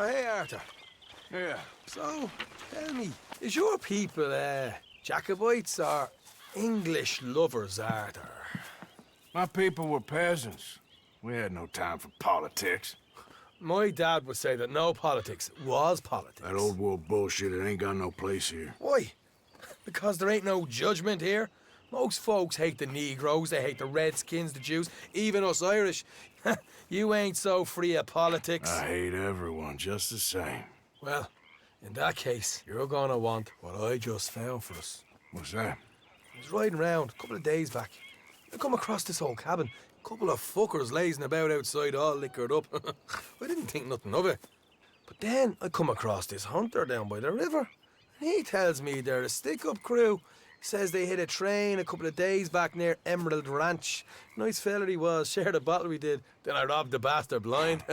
Oh, hey, Arthur. Yeah. So, tell me, is your people, Jacobites or English lovers, Arthur? My people were peasants. We had no time for politics. My dad would say that no politics was politics. That old world bullshit, it ain't got no place here. Why? Because there ain't no judgment here? Most folks hate the Negroes, they hate the Redskins, the Jews, even us Irish. You ain't so free of politics. I hate everyone just the same. Well, in that case, you're gonna want what I just found for us. What's that? I was riding around a couple of days back. I come across this old cabin. A couple of fuckers lazing about outside all liquored up. I didn't think nothing of it. But then I come across this hunter down by the river. And he tells me they're a stick-up crew. Says they hit a train a couple of days back near Emerald Ranch. Nice fella he was, shared a bottle we did. Then I robbed the bastard blind.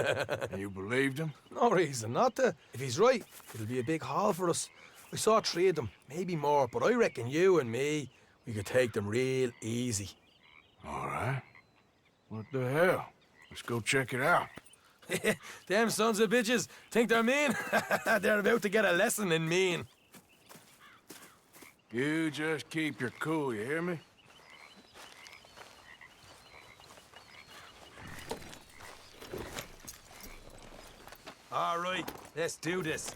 You believed him? No reason not to. If he's right, it'll be a big haul for us. I saw 3 of them, maybe more, but I reckon you and me, we could take them real easy. All right. What the hell? Let's go check it out. Them sons of bitches think they're mean. They're about to get a lesson in mean. You just keep your cool, you hear me? All right, let's do this.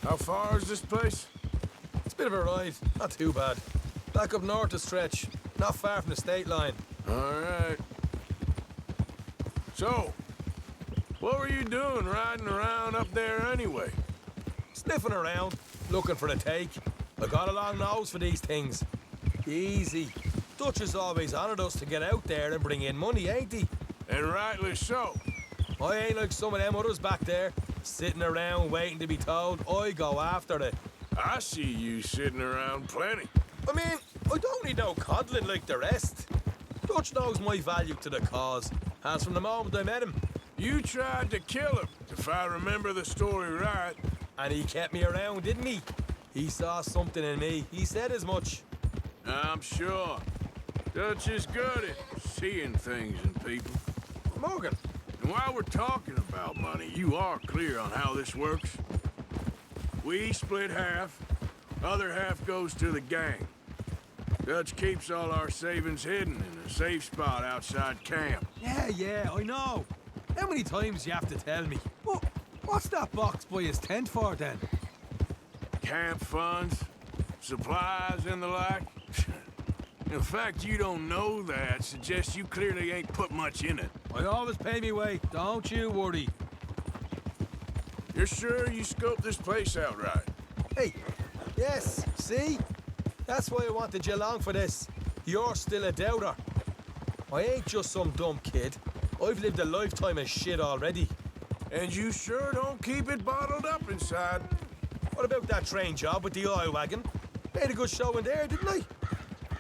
How far is this place? It's a bit of a ride, not too bad. Back up north a stretch, not far from the state line. All right. So, what were you doing riding around up there anyway? Sniffing around, looking for a take. I got a long nose for these things. Easy. Dutch has always honoured us to get out there and bring in money, ain't he? And rightly so. I ain't like some of them others back there, sitting around waiting to be told. I go after it. I see you sitting around plenty. I mean, I don't need no coddling like the rest. Dutch knows my value to the cause, has from the moment I met him. You tried to kill him, if I remember the story right. And he kept me around, didn't he? He saw something in me. He said as much. I'm sure. Dutch is good at seeing things in people. Morgan. And while we're talking about money, you are clear on how this works? We split half, other half goes to the gang. Dutch keeps all our savings hidden in a safe spot outside camp. Yeah, I know. How many times you have to tell me? What's that box by his tent for, then? Camp funds, supplies, and the like. The fact you don't know that suggests you clearly ain't put much in it. I always pay me way, don't you worry. You're sure you scoped this place out right? Hey, yes, see? That's why I wanted you along for this. You're still a doubter. I ain't just some dumb kid. I've lived a lifetime of shit already. And you sure don't keep it bottled up inside. What about that train job with the oil wagon? Made a good show in there, didn't I?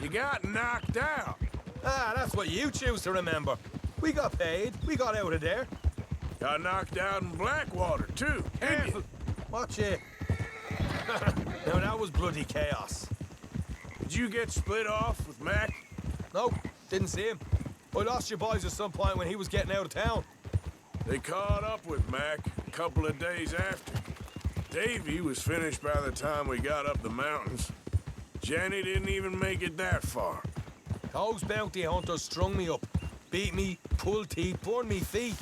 You got knocked out. Ah, that's what you choose to remember. We got paid. We got out of there. Got knocked out in Blackwater, too. Careful. Watch it. Now, that was bloody chaos. Did you get split off with Mac? Nope, didn't see him. I lost your boys at some point when he was getting out of town. They caught up with Mac a couple of days after. Davy was finished by the time we got up the mountains. Jenny didn't even make it that far. Those bounty hunters strung me up, beat me, pulled teeth, burned me feet.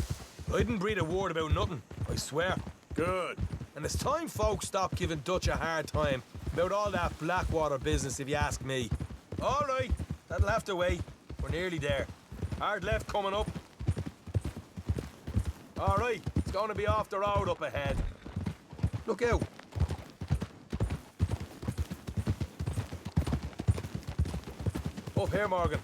I didn't breathe a word about nothing, I swear. Good. And it's time folks stopped giving Dutch a hard time about all that Blackwater business, if you ask me. All right, that'll have to wait. We're nearly there. Hard left coming up. All right, it's going to be off the road up ahead. Look out. Up here, Morgan.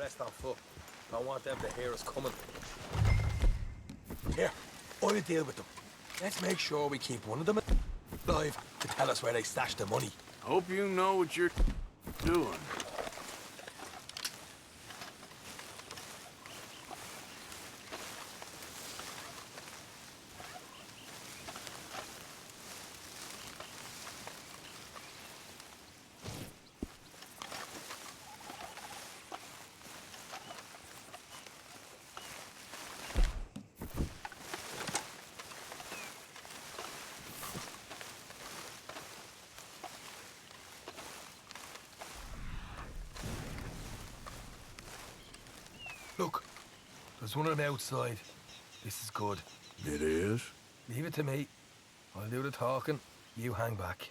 rest on foot. Don't want them to hear us coming. Here, I'll deal with them. Let's make sure we keep one of them alive to tell us where they stashed the money. Hope you know what you're doing. Look, there's one on the outside. This is good. It is? Leave it to me. I'll do the talking. You hang back.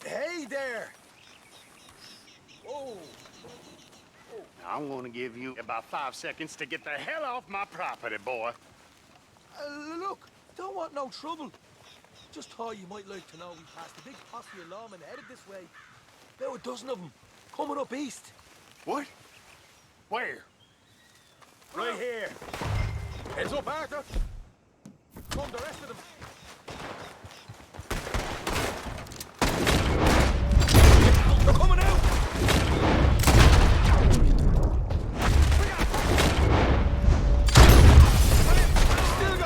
Hey there! Whoa! I'm gonna give you about 5 seconds to get the hell off my property, boy. Look, don't want no trouble. Just thought you might like to know we passed a big posse of lawmen headed this way. About a dozen of them, coming up east. What? Where? Right here. Heads up, Arthur. Come the rest of them. They're coming out! Still go!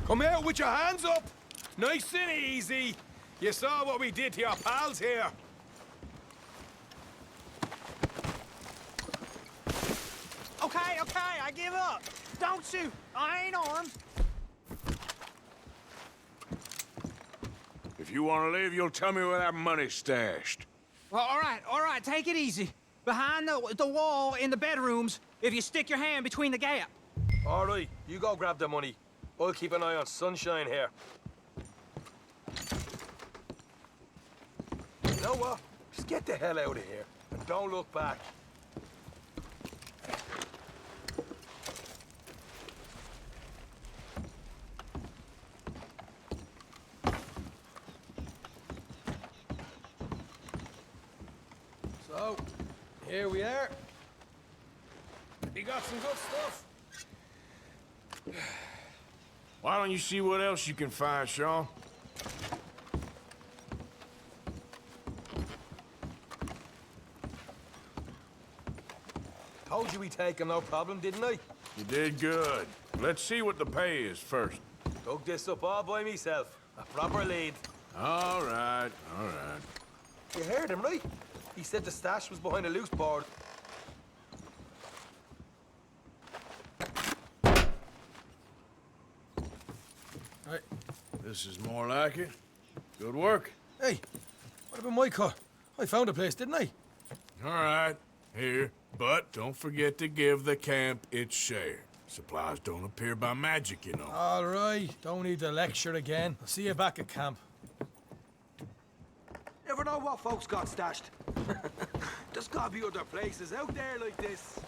Come out with your hands up! Nice and easy. You saw what we did to your pals here. Okay, I give up. Don't shoot. I ain't armed. If you want to leave, you'll tell me where that money's stashed. Well, all right, take it easy. Behind the wall in the bedrooms, if you stick your hand between the gap. All right, you go grab the money. I'll keep an eye on Sunshine here. You know what? Just get the hell out of here and don't look back. So, here we are. You got some good stuff. Why don't you see what else you can find, Sean? Told you we'd take him, no problem, didn't I? You did good. Let's see what the pay is first. Dug this up all by myself. A proper lead. All right, all right. You heard him, right? He said the stash was behind a loose board. Right. This is more like it. Good work. Hey, what about my cut? I found a place, didn't I? All right, here. But don't forget to give the camp its share. Supplies don't appear by magic, you know. All right, don't need to lecture again. I'll see you back at camp. Never know what folks got stashed. There's gotta be other places out there like this.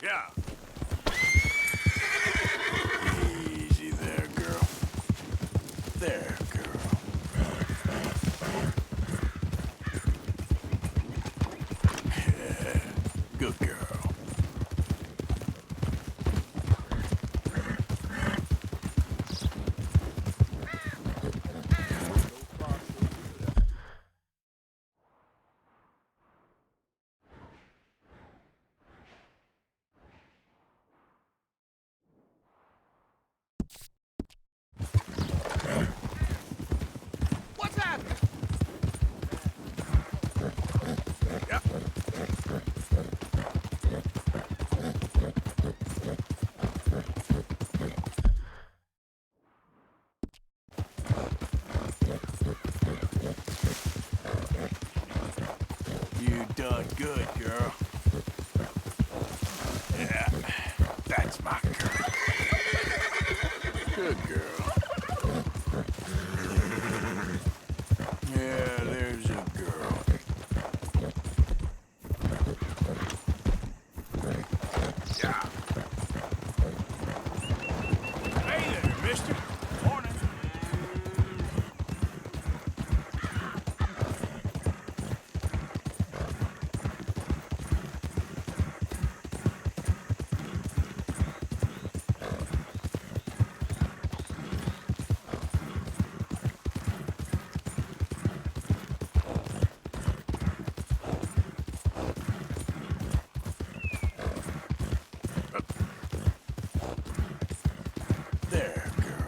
Yeah. Easy there, girl. There, girl. Yeah. Good girl. done good, girl. Yeah, that's my girl. Good girl. Yeah, there's a girl. Yeah. Hey there, mister. Morning. There, girl.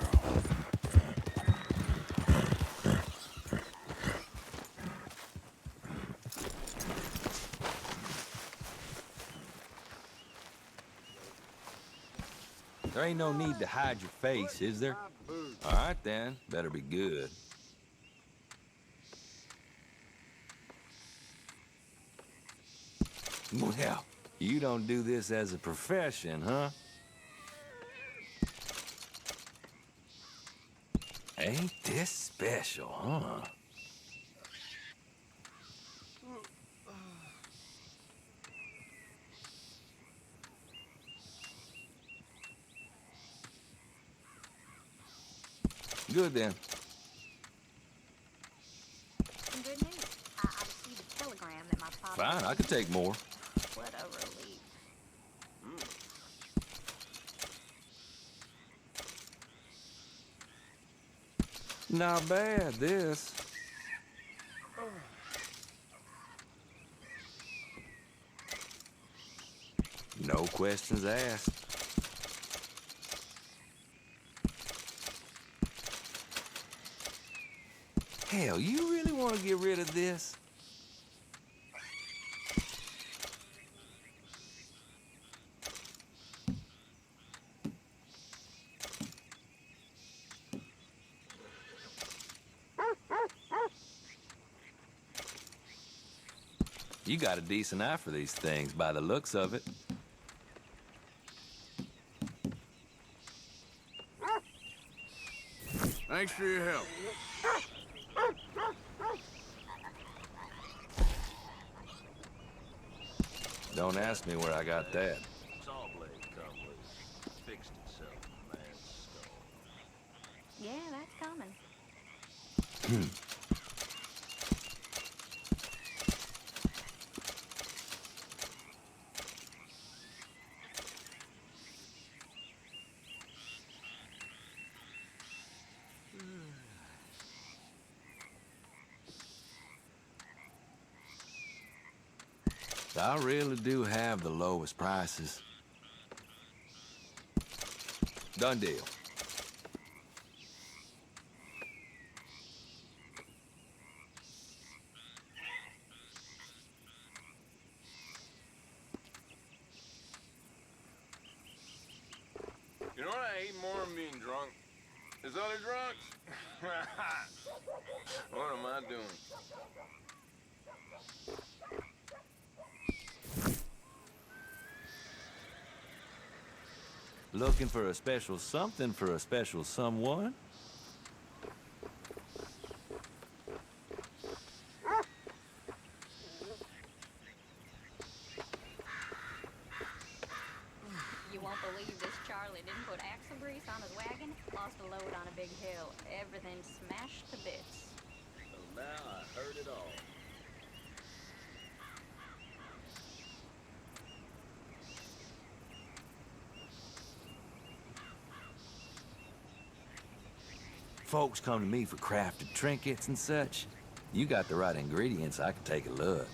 There ain't no need to hide your face, is there? All right, then. Better be good. Well, you don't do this as a profession, huh? Ain't this special, huh? Good, then. Some good news. I received a telegram that my father... Fine, I could take more. What a relief. Not bad, this. No questions asked. Hell, you really want to get rid of this? You got a decent eye for these things by the looks of it. Thanks for your help. Don't ask me where I got that. Saw blade come loose. Fixed itself in a man's skull. Yeah, that's coming. I really do have the lowest prices. Done deal. You know what I hate more than being drunk? Is other drunks. What am I doing? Looking for a special something for a special someone? You won't believe this Charlie didn't put axle grease on his wagon, lost a load on a big hill. Everything smashed to bits. So now I heard it all. Folks come to me for crafted trinkets and such. You got the right ingredients, I can take a look.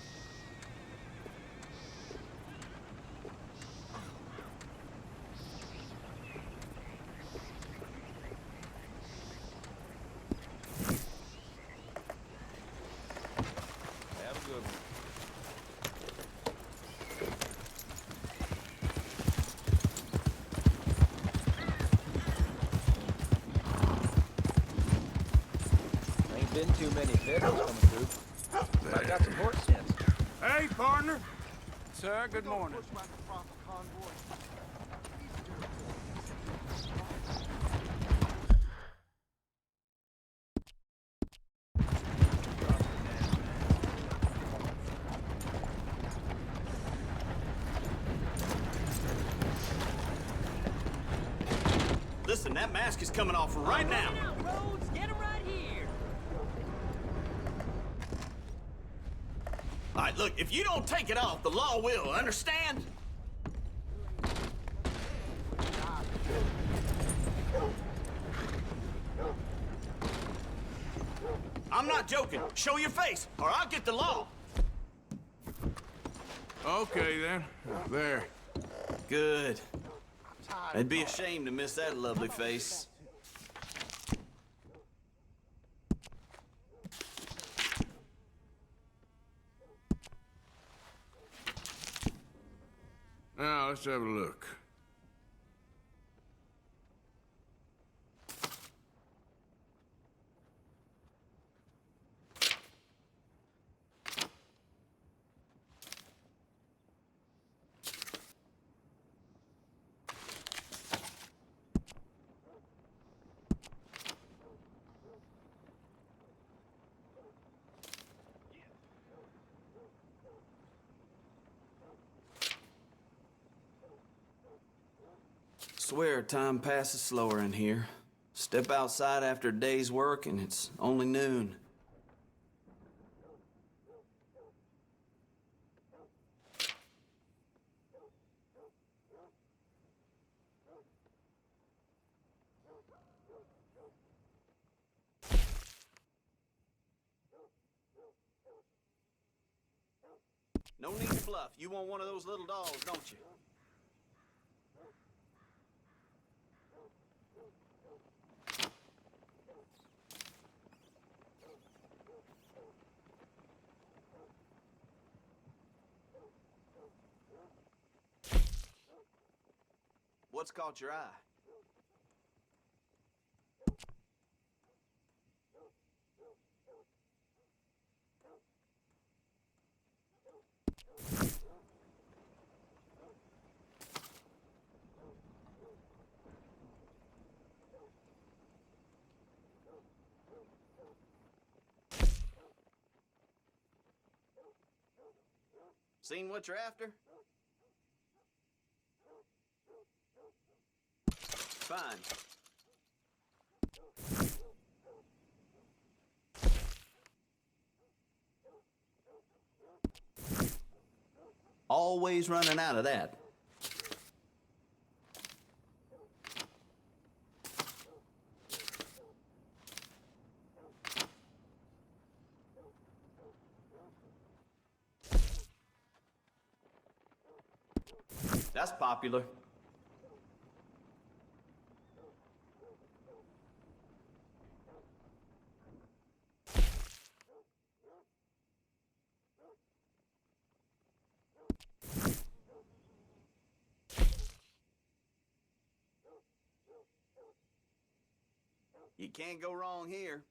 Have a good one. Ain't been too many fiddles coming through. I got some horse sense. Hey, partner. partner. Sir, good morning. Listen, that mask is coming off right now. Rhodes, get him right here. All right, look, if you don't take it off, the law will, understand? I'm not joking. Show your face, or I'll get the law. Okay, then. There. Good. It'd be a shame to miss that lovely face. Now, let's have a look. Swear time passes slower in here. Step outside after a day's work and it's only noon. No need to bluff. You want one of those little dolls, don't you? What's caught your eye? Seen what you're after? Fine. Always running out of that. That's popular. You can't go wrong here,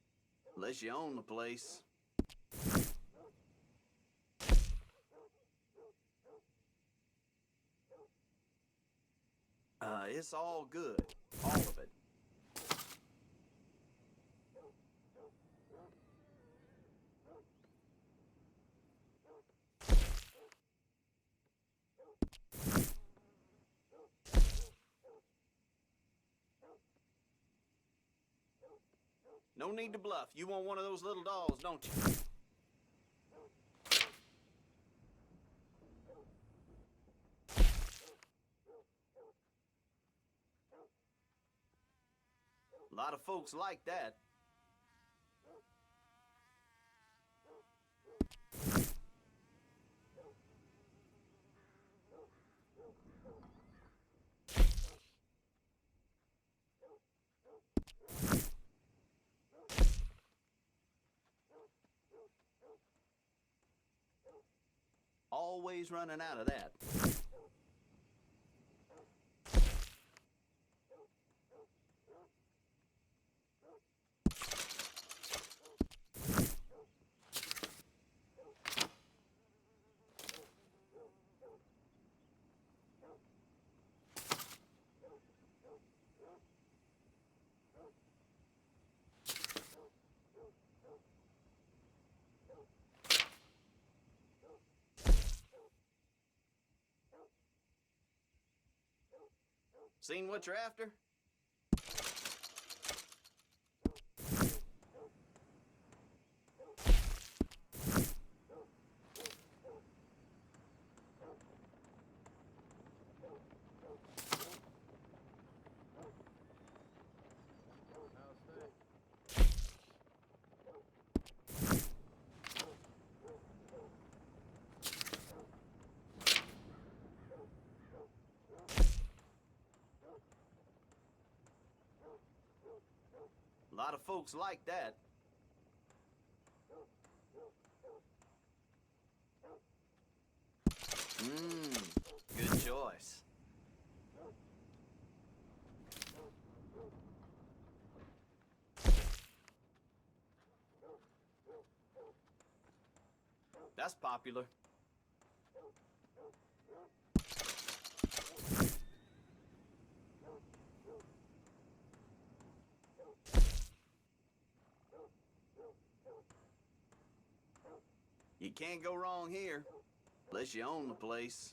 unless you own the place. It's all good. All of it. No need to bluff. You want one of those little dolls, don't you? A lot of folks like that. Always running out of that. Seen what you're after? A lot of folks like that. Good choice. That's popular. You can't go wrong here, unless you own the place.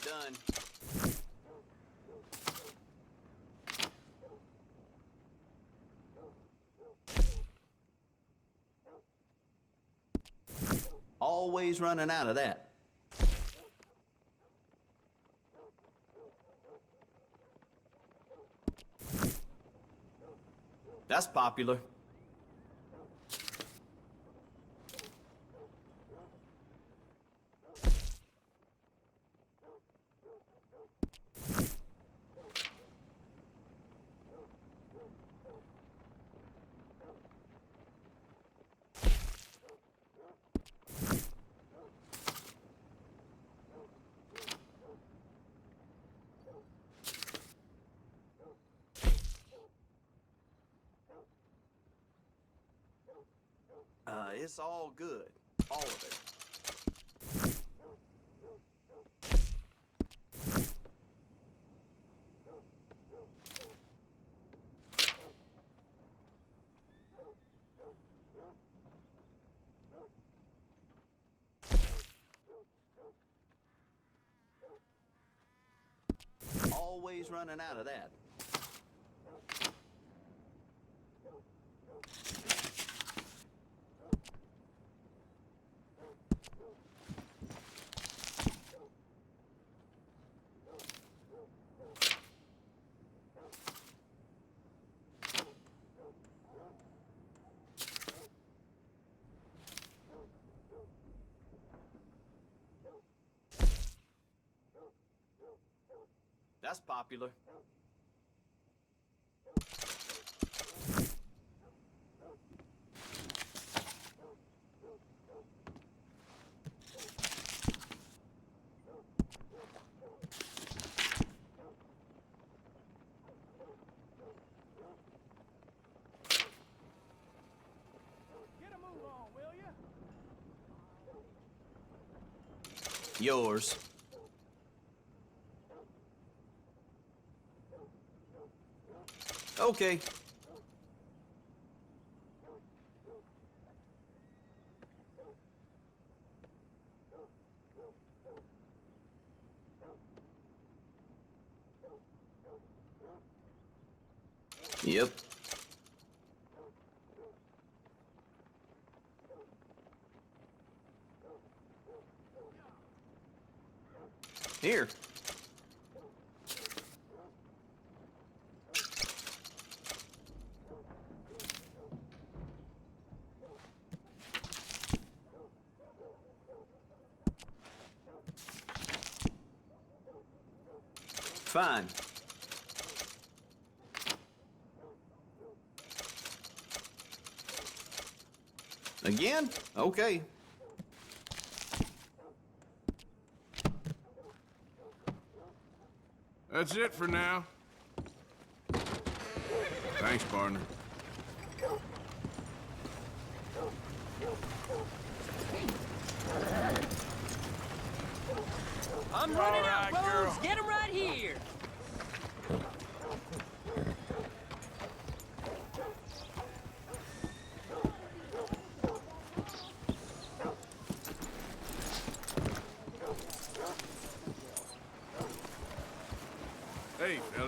Done. Always running out of that. That's popular. It's all good. All of it. Always running out of that. That's popular. Get a move on, will you? Yours. Okay. Yep. Here. Fine. Again? Okay. That's it for now. Thanks, partner. I'm running out, right, Rose. girl. Get him right here.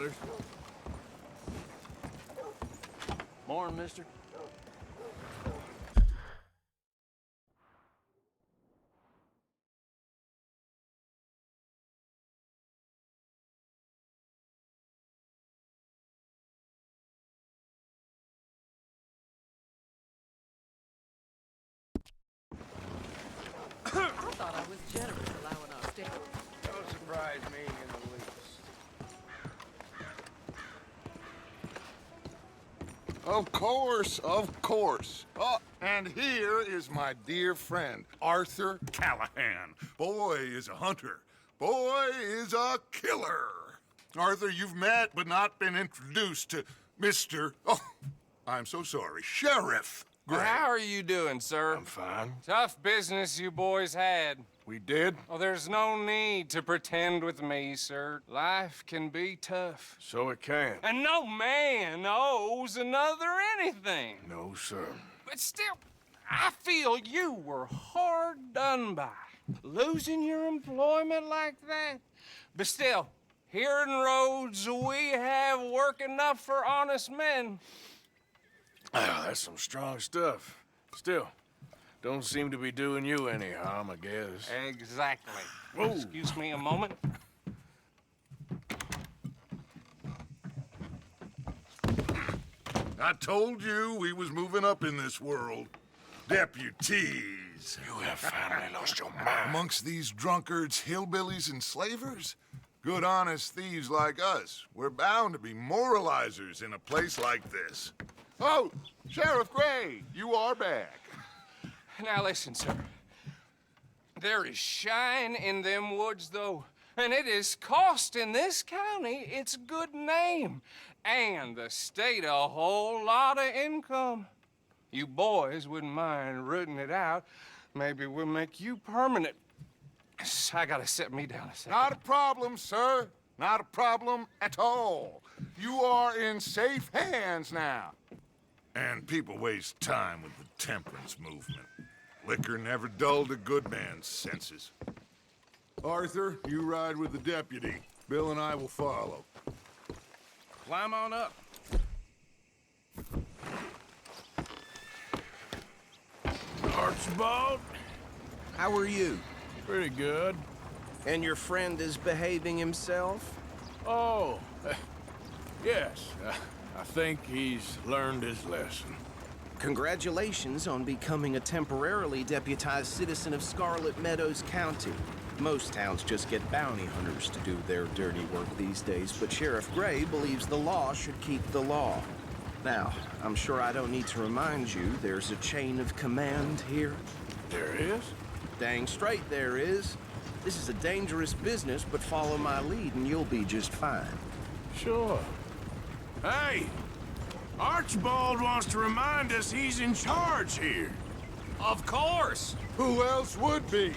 brothers. Morning, mister. I thought I was generous allowing us to... Don't surprise me in the least. Of course, of course. Oh, and here is my dear friend, Arthur Callahan. Boy is a hunter. Boy is a killer. Arthur, you've met but not been introduced to Mr. Oh, I'm so sorry, Sheriff Gray. How are you doing, sir? I'm fine. Tough business you boys had. We did? Oh, there's no need to pretend with me, sir. Life can be tough. So it can. And no man owes another anything. No, sir. But still, I feel you were hard done by. Losing your employment like that. But still, here in Rhodes, we have work enough for honest men. Ah, that's some strong stuff. Still, don't seem to be doing you any harm, I guess. Exactly. Whoa. Excuse me a moment. I told you we was moving up in this world. Deputies. You have finally lost your mind. Amongst these drunkards, hillbillies, and slavers? Good, honest thieves like us. We're bound to be moralizers in a place like this. Oh, Sheriff Gray, you are back. Now listen, sir. There is shine in them woods, though, and it is costing this county its good name and the state a whole lot of income. You boys wouldn't mind rooting it out. Maybe we'll make you permanent. I gotta sit me down a second. Not a problem, sir. Not a problem at all. You are in safe hands now. And people waste time with the temperance movement. Liquor never dulled a good man's senses. Arthur, you ride with the deputy. Bill and I will follow. Climb on up. Archibald? How are you? Pretty good. And your friend is behaving himself? Oh, yes. I think he's learned his lesson. Congratulations on becoming a temporarily deputized citizen of Scarlet Meadows County. Most towns just get bounty hunters to do their dirty work these days, but Sheriff Gray believes the law should keep the law. Now, I'm sure I don't need to remind you there's a chain of command here. There is? Dang straight there is. This is a dangerous business, but follow my lead and you'll be just fine. Sure. Hey! Archibald wants to remind us he's in charge here. Of course! Who else would be?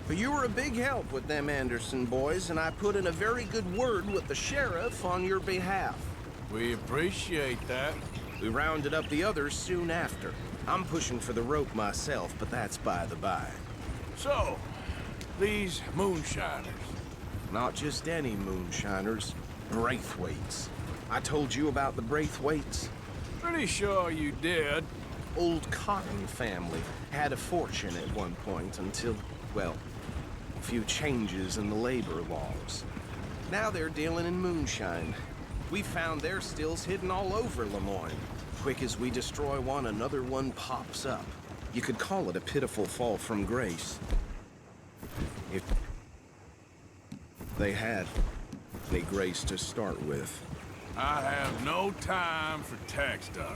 But you were a big help with them Anderson boys, and I put in a very good word with the sheriff on your behalf. We appreciate that. We rounded up the others soon after. I'm pushing for the rope myself, but that's by the by. So, these moonshiners. Not just any moonshiners, Braithwaites. I told you about the Braithwaites? Pretty sure you did. Old Cotton family had a fortune at one point until, well, a few changes in the labor laws. Now they're dealing in moonshine. We found their stills hidden all over Lemoyne. Quick as we destroy one, another one pops up. You could call it a pitiful fall from grace. If they had any grace to start with. I have no time for tax dodgers.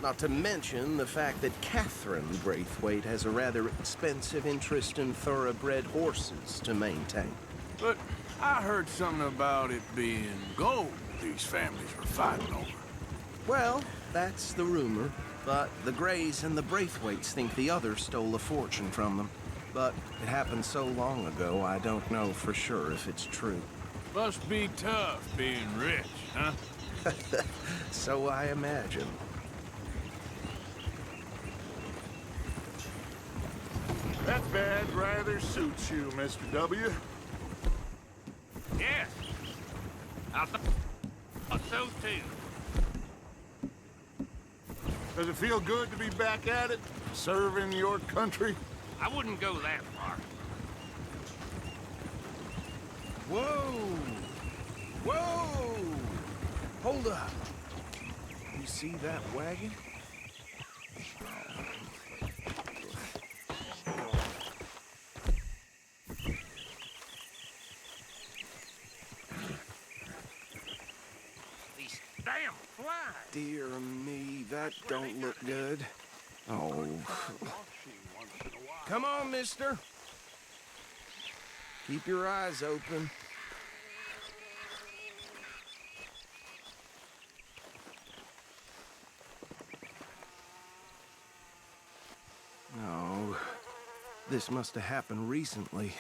Not to mention the fact that Catherine Braithwaite has a rather expensive interest in thoroughbred horses to maintain. But I heard something about it being gold these families were fighting over. Well, that's the rumor. But the Grays and the Braithwaites think the others stole a fortune from them. But it happened so long ago, I don't know for sure if it's true. Must be tough being rich, huh? So I imagine. That badge rather suits you, Mr. W. Yes. So too. Does it feel good to be back at it? Serving your country? I wouldn't go that far. Whoa! Whoa! Hold up. You see that wagon? These damn flies. Dear me, that don't look good. Oh. Come on, mister. Keep your eyes open. No. This must have happened recently.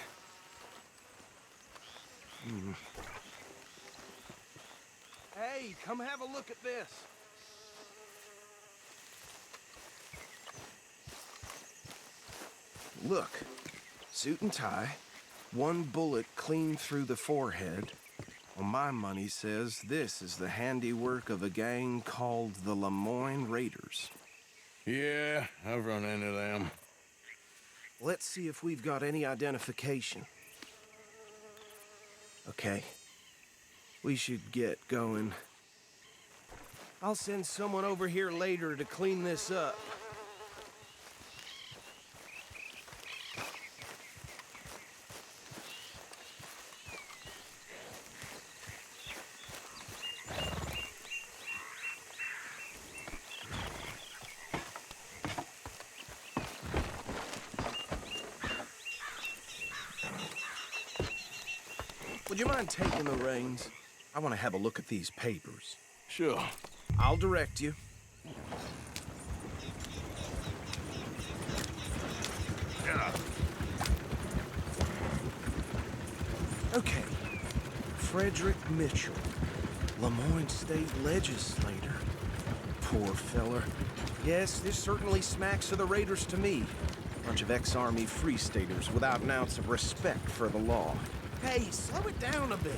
Hey, come have a look at this. Look, suit and tie, one bullet clean through the forehead. Well, my money says this is the handiwork of a gang called the Lemoyne Raiders. Yeah, I've run into them. Let's see if we've got any identification. Okay. We should get going. I'll send someone over here later to clean this up. Would you mind taking the reins? I want to have a look at these papers. Sure. I'll direct you. Okay. Frederick Mitchell, Lemoyne State Legislator. Poor feller. Yes, this certainly smacks of the Raiders to me. Bunch of ex-Army Free Staters without an ounce of respect for the law. Hey, slow it down a bit.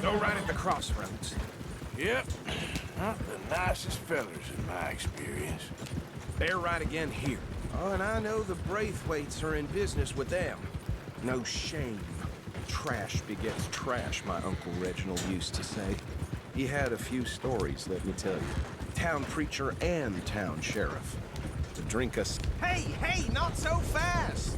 Go right at the crossroads. Yep. Not the nicest fellers in my experience. They're right again here. Oh, and I know the Braithwaites are in business with them. No shame. Trash begets trash, my Uncle Reginald used to say. He had a few stories, let me tell you. Town preacher and town sheriff. To drink us. Hey, not so fast!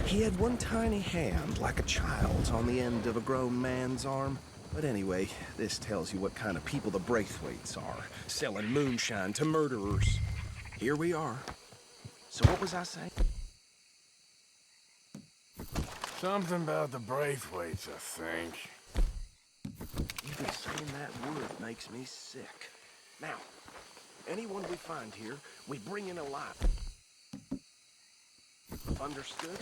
He had one tiny hand, like a child's, on the end of a grown man's arm. But anyway, this tells you what kind of people the Braithwaites are, selling moonshine to murderers. Here we are. So what was I saying? Something about the Braithwaites, I think. Even saying that word makes me sick. Now, anyone we find here, we bring in alive. Understood?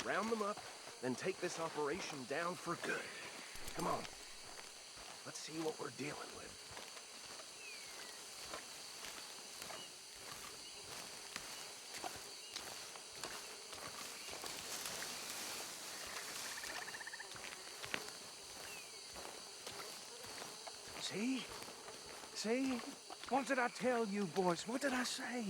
Round them up, then take this operation down for good. Come on. Let's see what we're dealing with. See? What did I tell you, boys? What did I say?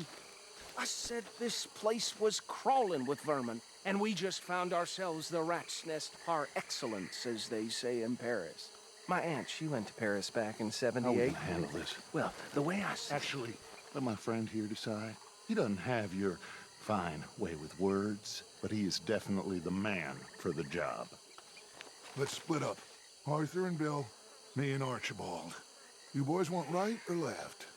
I said this place was crawling with vermin, and we just found ourselves the rat's nest par excellence, as they say in Paris. My aunt, she went to Paris back in '78. How will you handle this? Well, the way I see Actually, let my friend here decide. He doesn't have your fine way with words, but he is definitely the man for the job. Let's split up. Arthur and Bill, me and Archibald. You boys want right or left?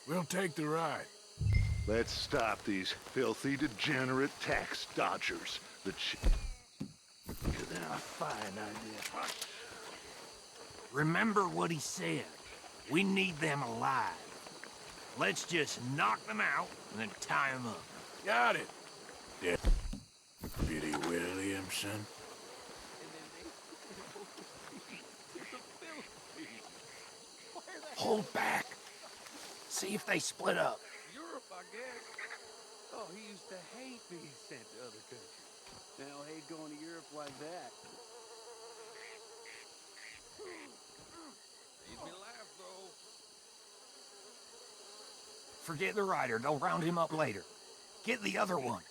We'll take the right. Let's stop these filthy, degenerate tax dodgers. A fine idea. Remember what he said. We need them alive. Let's just knock them out and then tie them up. Got it. Deputy Williamson. Hold back. See if they split up. Europe, I guess. Oh, he used to hate being sent to other countries. Now hate going to Europe like that. Made me laugh, though. Forget the rider. They'll round him up later. Get the other one.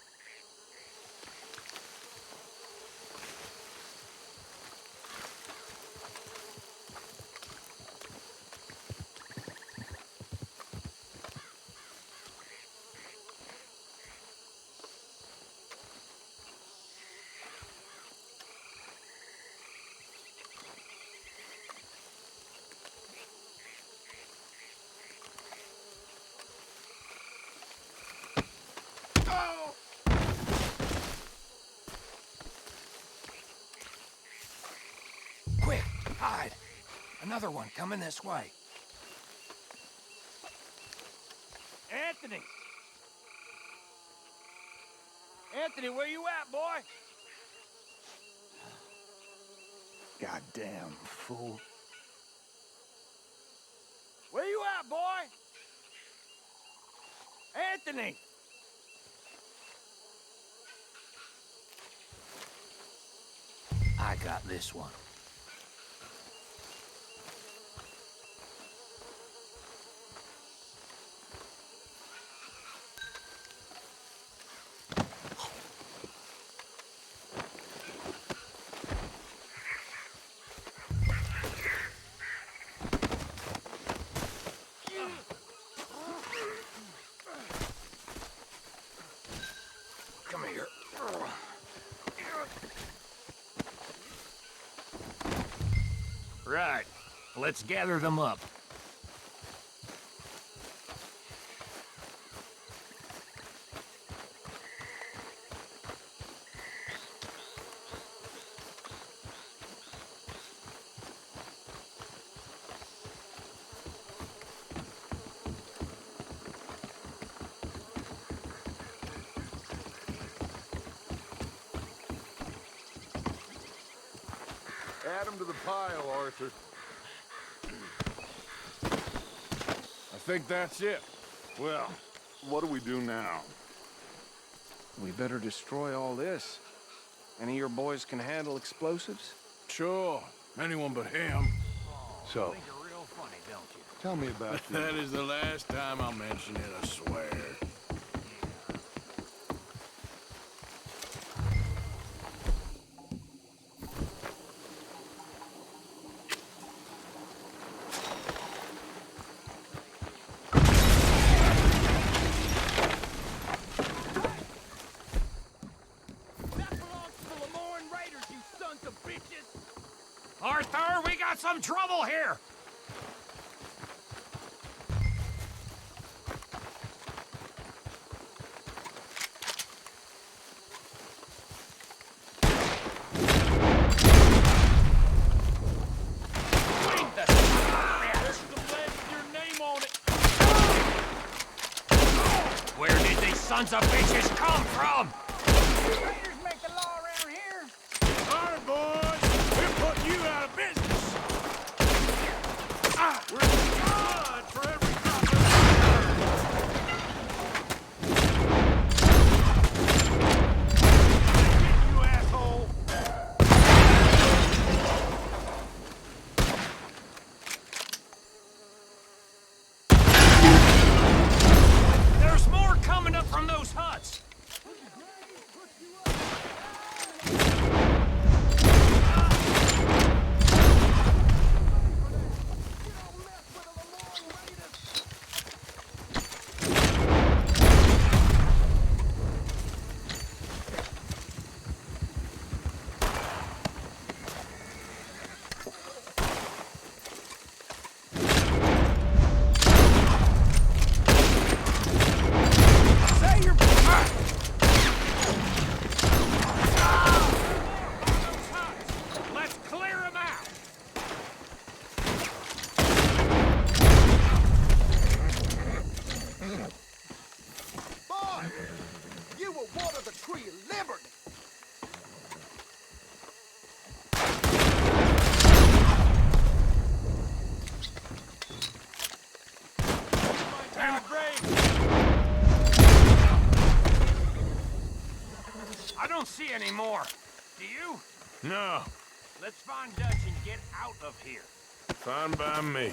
Quick, hide. Another one coming this way. Anthony! Anthony, where you at, boy? Goddamn fool. Where you at, boy? Anthony! I got this one. Come here. Right. Let's gather them up. Add them to the pile, Arthur. I think that's it. Well, what do we do now? We better destroy all this. Any of your boys can handle explosives? Sure. Anyone but him. So, Think you're real funny, don't you? tell me about That is the last time I'll mention it, I swear. That belongs to the Lemoran Raiders, you sons of bitches! Arthur, we got some trouble here! There's some lead with your name on it! Where did these sons of bitches come from? Raiders make the law around here! All right, boys. We're putting you out of business. We're taking blood for every drop of you asshole. There's more coming up from those huts. Say your Let's clear them out. Boy, you will water the tree of liberty. Damn great. I don't see any more. Do you? No. Let's find Dutch and get out of here. Fine by me.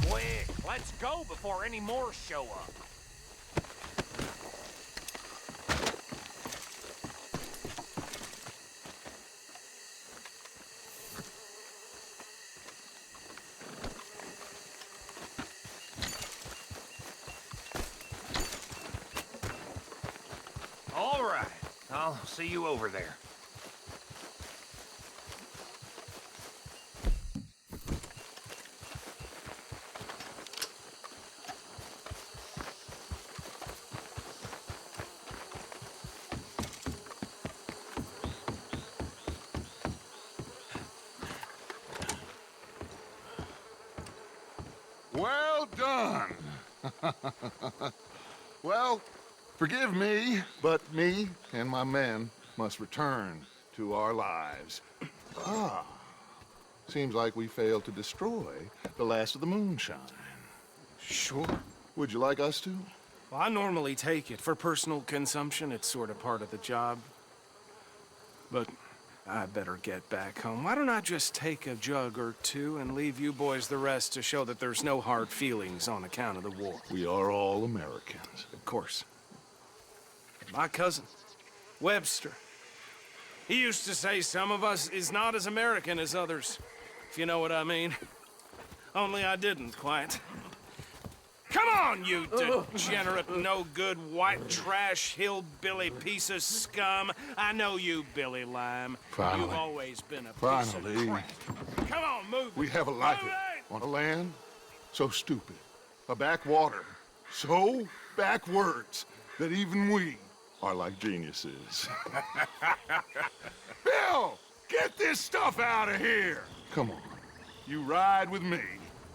Quick, let's go before any more show up. All right, I'll see you over there. Well done. Well, forgive me, but me and my men must return to our lives. Ah, seems like we failed to destroy the last of the moonshine. Sure. Would you like us to? Well, I normally take it. For personal consumption, it's sort of part of the job. But I better get back home. Why don't I just take a jug or two and leave you boys the rest to show that there's no hard feelings on account of the war? We are all Americans. Of course. My cousin, Webster, he used to say some of us is not as American as others, if you know what I mean. Only I didn't quite. Come on, you degenerate, no-good, white trash, hillbilly piece of scum. I know you, Billy Lime. Finally. You've always been a piece Finally. of crap. Come on, move. We have a life on a land so stupid, a backwater so backwards that even we are like geniuses. Bill, get this stuff out of here. Come on, you ride with me.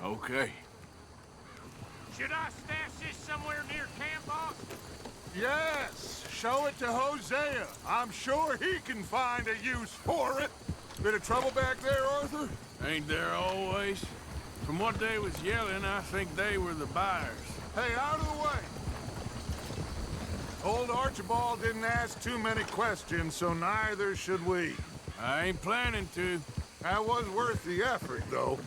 Okay. Should I stash this somewhere near camp, boss? Yes, show it to Hosea. I'm sure he can find a use for it. Bit of trouble back there, Arthur? Ain't there always? From what they was yelling, I think they were the buyers. Hey, out of the way. Old Archibald didn't ask too many questions, so neither should we. I ain't planning to. That was worth the effort, though.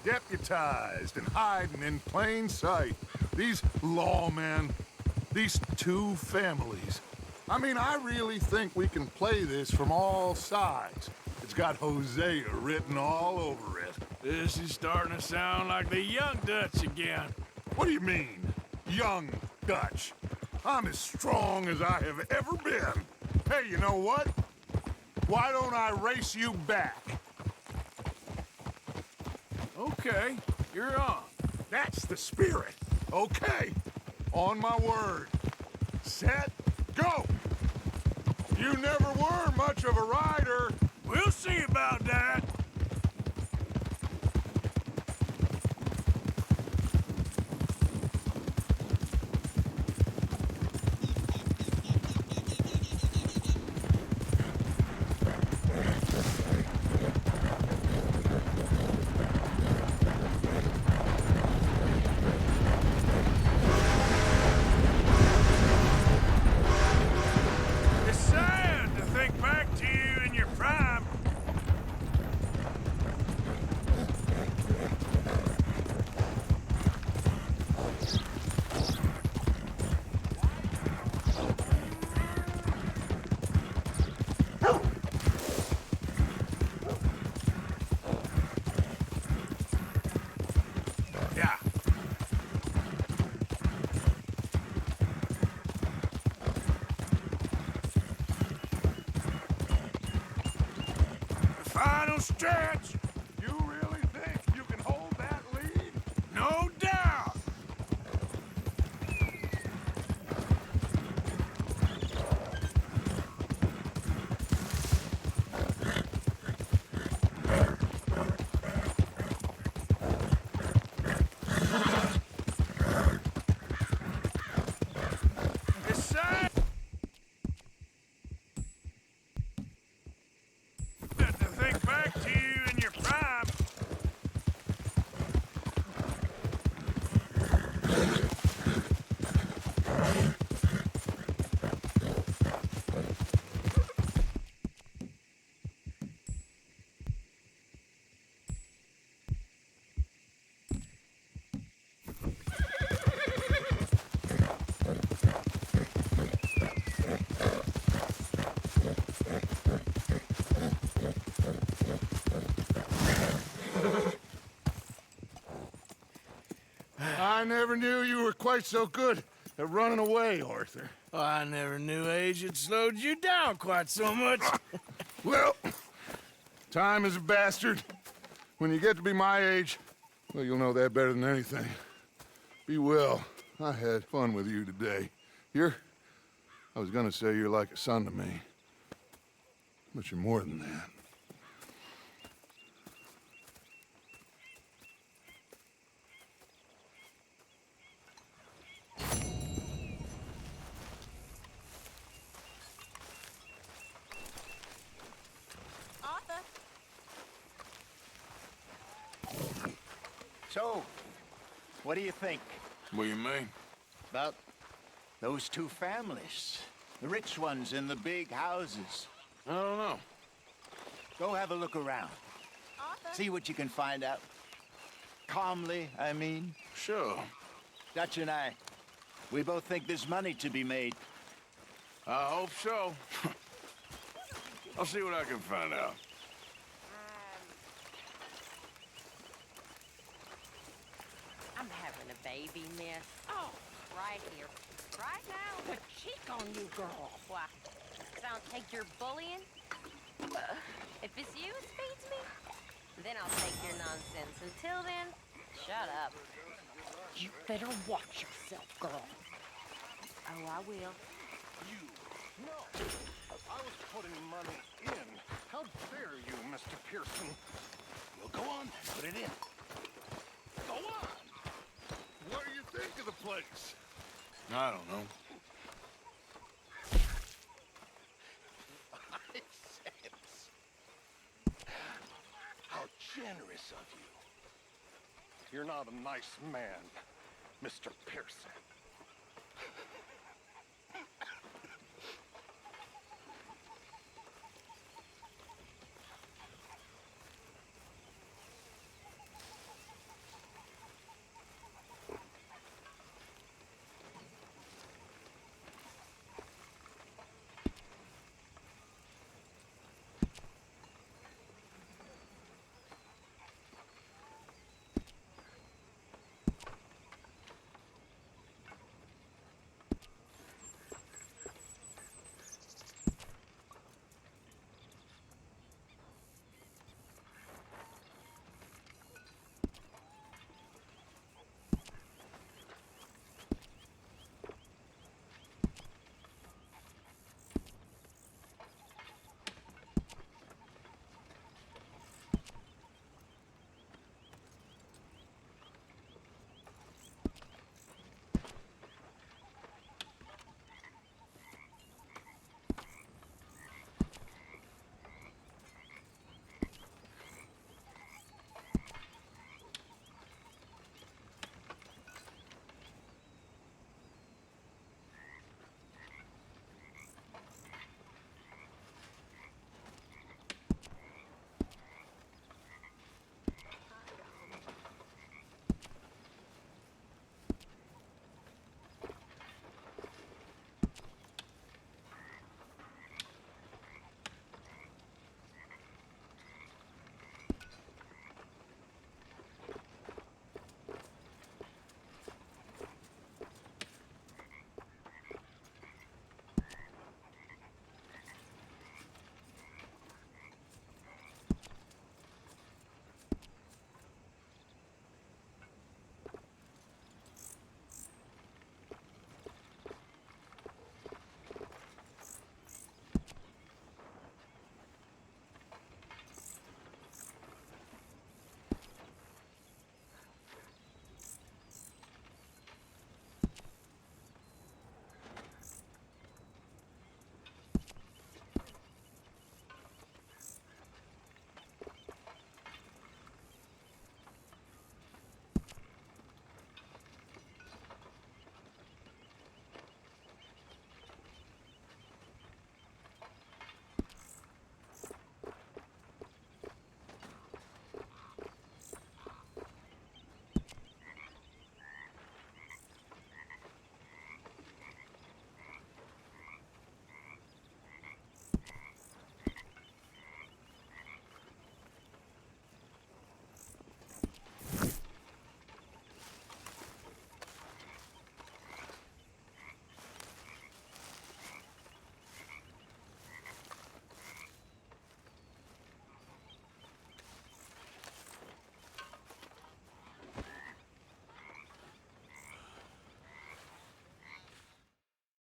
Deputized and hiding in plain sight. These lawmen, these two families. I mean, I really think we can play this from all sides. It's got Hosea written all over it. This is starting to sound like the Young Dutch again. What do you mean, Young Dutch? I'm as strong as I have ever been. Hey, you know what? Why don't I race you back? Okay, you're on. That's the spirit. Okay, on my word. Set, go! You never were much of a rider. We'll see about that. Final stretch! You really think you can hold that lead? No doubt! Decide to think back to you and your never knew you were quite so good at running away, Arthur. I never knew age had slowed you down quite so much. Well, time is a bastard. When you get to be my age, well, you'll know that better than anything. Be well. I had fun with you today. I was gonna say you're like a son to me. But you're more than that. So, what do you think? What do you mean? About those two families. The rich ones in the big houses. I don't know. Go have a look around. See what you can find out. Calmly, I mean. Sure. Dutch and I, we both think there's money to be made. I hope so. I'll see what I can find out. I'm having a baby, miss. Oh, right here. Right now. The cheek on you, girl. Why? So I don't take your bullying? If it's you who feeds me, then I'll take your nonsense. Until then, shut up. You better watch yourself, girl. Oh, I will. You. No. I was putting money in. How dare you, Mr. Pearson? Well, go on, put it in. Go on. What do you think of the place? I don't know. 5 cents. How generous of you. You're not a nice man, Mr. Pearson.